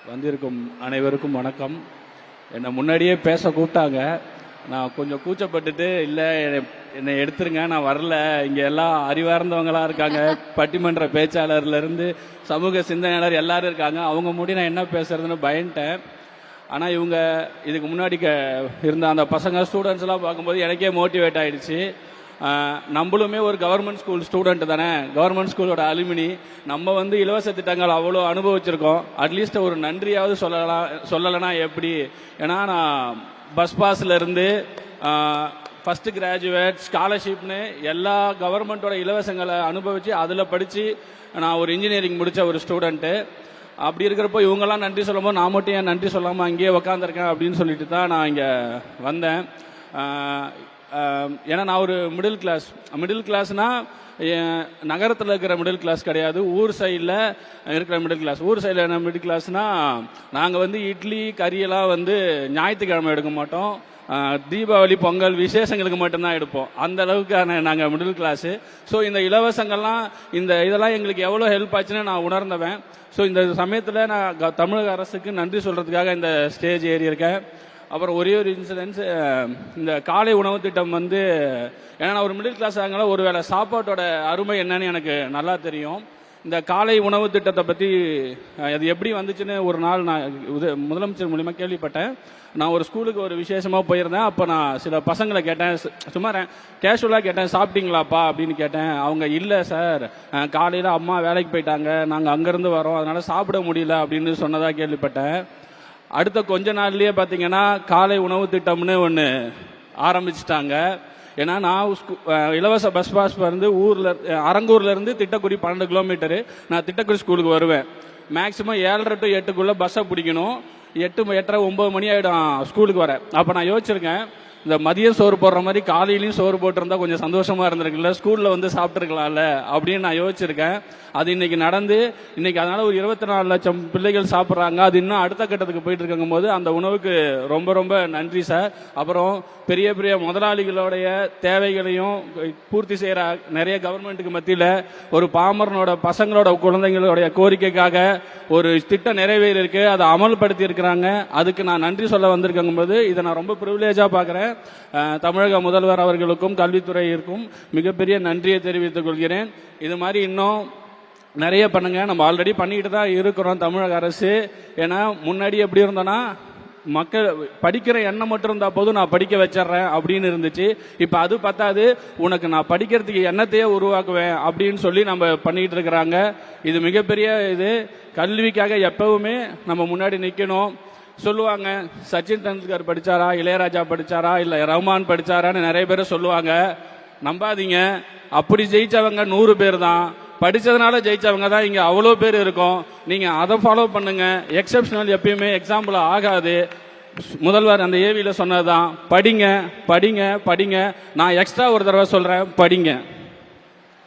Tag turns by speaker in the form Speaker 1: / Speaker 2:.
Speaker 1: வந்திருக்கும் அனைவருக்கும் வணக்கம். என்னை முன்னாடியே பேச கூப்பிட்டாங்க. நான் கொஞ்சம் கூச்சப்பட்டுட்டு இல்லை என்னை எடுத்துருங்க, நான் வரல, இங்கே எல்லாம் அறிவார்ந்தவங்களா இருக்காங்க, பட்டிமன்ற பேச்சாளர்லேருந்து சமூக சிந்தனையாளர் எல்லாரும் இருக்காங்க, அவங்க முடி நான் என்ன பேசுறதுன்னு பயன்ட்டேன். ஆனால் இவங்க இதுக்கு முன்னாடி இருந்த அந்த பசங்க ஸ்டூடெண்ட்ஸ் எல்லாம் பார்க்கும்போது எனக்கே மோட்டிவேட் ஆயிடுச்சு. நம்மளுமே ஒரு கவர்மெண்ட் ஸ்கூல் ஸ்டூடெண்ட் தானே, கவர்மெண்ட் ஸ்கூலோட அலுமினி. நம்ம இலவச திட்டங்கள் அவ்வளோ அனுபவிச்சிருக்கோம். அட்லீஸ்ட் ஒரு நன்றியாவது சொல்லலைன்னா எப்படி? ஏன்னா நான் பஸ் பாஸ்ல இருந்து ஃபர்ஸ்ட் கிராஜுவேட் ஸ்காலர்ஷிப்னு எல்லா கவர்மெண்டோட இலவசங்களை அனுபவிச்சு அதில் படித்து நான் ஒரு இன்ஜினியரிங் முடித்த ஒரு ஸ்டூடெண்ட்டு. அப்படி இருக்கிறப்போ இவங்கெல்லாம் நன்றி சொல்லும்போது நான் மட்டும் ஏன் நன்றி சொல்லாமல் அங்கேயே உக்காந்துருக்கேன் அப்படின்னு சொல்லிட்டு தான் நான் இங்கே வந்தேன். ஏன்னா நான் ஒரு மிடில் கிளாஸ்னா நகரத்தில் இருக்கிற மிடில் கிளாஸ் கிடையாது, ஊர் சைடில் இருக்கிற மிடில் கிளாஸ். ஊர் சைடில் என்ன மிடில் கிளாஸ்னா, நாங்கள் இட்லி கறியெல்லாம் ஞாயிற்றுக்கிழமை எடுக்க மாட்டோம், தீபாவளி பொங்கல் விசேஷங்களுக்கு மட்டும்தான் எடுப்போம். அந்த அளவுக்கான நாங்கள் மிடில் கிளாஸு. ஸோ இந்த இலவசங்கள்லாம் இதெல்லாம் எங்களுக்கு எவ்வளோ ஹெல்ப் ஆச்சுன்னு நான் உணர்ந்தவன். ஸோ இந்த சமயத்தில் நான் தமிழக அரசுக்கு நன்றி சொல்கிறதுக்காக இந்த ஸ்டேஜ் ஏறி இருக்கேன். அப்புறம் ஒரே ஒரு இன்சிடென்ட்ஸ், இந்த காலை உணவு திட்டம் ஏன்னா நான் ஒரு மிடில் கிளாஸ் ஆகல, ஒருவேளை சாப்பாட்டோட அருமை என்னன்னு எனக்கு நல்லா தெரியும். இந்த காலை உணவு திட்டத்தை பற்றி அது எப்படி வந்துச்சுன்னு ஒரு நாள் நான் முதலமைச்சர் மூலிமா கேள்விப்பட்டேன். நான் ஒரு ஸ்கூலுக்கு ஒரு விசேஷமாக போயிருந்தேன். அப்போ நான் சில பசங்களை கேட்டேன், சும்மா கேஷுவலாக கேட்டேன், சாப்பிட்டீங்களாப்பா அப்படின்னு கேட்டேன். அவங்க இல்லை சார், காலையில் அம்மா வேலைக்கு போயிட்டாங்க, நாங்கள் அங்கேருந்து வரோம், அதனால் சாப்பிட முடியல அப்படின்னு சொன்னதாக கேள்விப்பட்டேன். அடுத்த கொஞ்ச நாள்லயே பார்த்தீங்கன்னா காலை உணவு திட்டம்னு ஒன்று ஆரம்பிச்சிட்டாங்க. ஏன்னா நான் இலவச பஸ் பாஸ் அரங்கூர்ல இருந்து திட்டக்குடி 12 கிலோமீட்டரு. நான் திட்டக்குடி ஸ்கூலுக்கு வருவேன். மேக்சிமம் 7:30 to 8 பஸ்ஸை பிடிக்கணும். 8, 8:30, 9 மணி ஆகிடும் ஸ்கூலுக்கு வர. அப்போ நான் யோசிச்சிருக்கேன், இந்த மதியம் சோறு போடுற மாதிரி காலையிலையும் சோறு போட்டிருந்தா கொஞ்சம் சந்தோஷமா இருந்திருக்குல்ல, ஸ்கூல்ல சாப்பிட்டுருக்கலாம்ல அப்படின்னு நான் யோசிச்சிருக்கேன். அது இன்னைக்கு நடந்து இன்னைக்கு அதனால ஒரு 24 லட்சம் பிள்ளைகள் சாப்பிட்றாங்க. அது இன்னும் அடுத்த கட்டத்துக்கு போயிட்டு இருக்கும் போது அந்த உணவுக்கு ரொம்ப ரொம்ப நன்றி சார். அப்புறம் பெரிய பெரிய முதலாளிகளுடைய தேவைகளையும் பூர்த்தி செய்யற நிறைய கவர்மெண்ட்டுக்கு மத்தியில் ஒரு பாமரனோட பசங்களோட குழந்தைங்களுடைய கோரிக்கைக்காக ஒரு திட்டம் நிறைவேறிருக்கு, அதை அமல்படுத்தி இருக்கிறாங்க. அதுக்கு நான் நன்றி சொல்ல வந்திருக்கும் போது இதை நான் ரொம்ப ப்ரிவிலேஜா பார்க்குறேன். தமிழக முதல்வர் அவர்களுக்கும் கல்வித்துறையிற்கும் மிகப்பெரிய நன்றியை தெரிவித்துக் கொள்கிறேன். இது மாதிரி இன்னும் நிறைய பண்ணுங்க. நம்ம ஆல்ரெடி பண்ணிக்கிட்டு தான் இருக்கிறோம் தமிழக அரசு. ஏன்னா முன்னாடி எப்படி இருந்தோன்னா, மக்கள் படிக்கிற எண்ணம் மட்டும் இருந்தா போதும், நான் படிக்க வச்சிடறேன் அப்படின்னு இருந்துச்சு. இப்ப அது பத்தாது, உனக்கு நான் படிக்கிறதுக்கு எண்ணத்தையே உருவாக்குவேன் அப்படின்னு சொல்லி நம்ம பண்ணிட்டு இருக்கிறாங்க. இது மிகப்பெரிய இது. கல்விக்காக எப்பவுமே நம்ம முன்னாடி நிக்கணும். சொல்லுவாங்க, சச்சின் டெண்டுல்கர் படிச்சாரா, இளையராஜா படிச்சாரா, இல்ல ரஹ்மான் படிச்சாரான்னு நிறைய பேர் சொல்லுவாங்க. நம்பாதீங்க, அப்படி ஜெயிச்சவங்க 100 பேர் தான். படிச்சதுனால ஜெயிச்சவங்க தான் இங்க அவ்வளோ பேர் இருக்கும். நீங்க அதை ஃபாலோ பண்ணுங்க. எக்ஸப்ஷனல் எப்பயுமே எக்ஸாம்பிள் ஆகாது. முதல்வர் அந்த ஏவியில சொன்னதுதான், படிங்க படிங்க படிங்க. நான் எக்ஸ்ட்ரா ஒரு தடவை சொல்றேன், படிங்க.